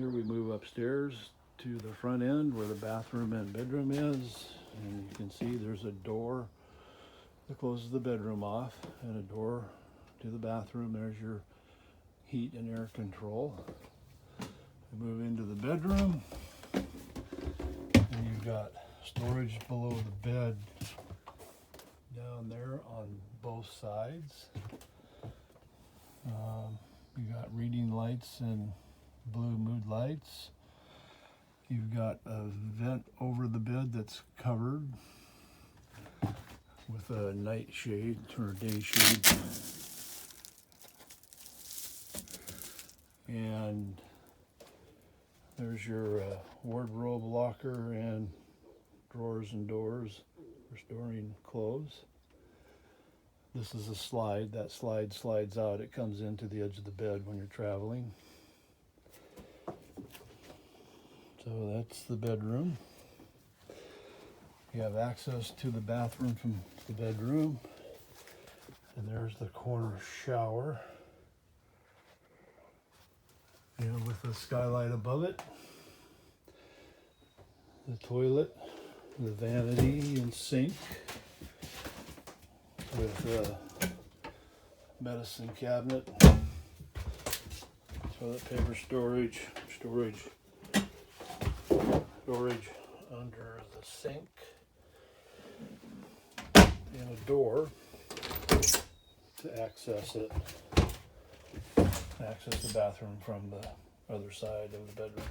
Here we move upstairs to the front end where the bathroom and bedroom is, and you can see there's a door that closes the bedroom off and a door to the bathroom. There's your heat and air control. We move into the bedroom, and you've got storage below the bed down there on both sides. You got reading lights and blue mood lights. You've got a vent over the bed that's covered with a night shade or day shade. And there's your wardrobe locker and drawers and doors for storing clothes. This is a slide. That slide slides out. It comes into the edge of the bed when you're traveling. So that's the bedroom. You have access to the bathroom from the bedroom. And there's the corner shower. And with a skylight above it. The toilet, the vanity and sink. With medicine cabinet, toilet paper storage under the sink, and a door to access the bathroom from the other side of the bedroom.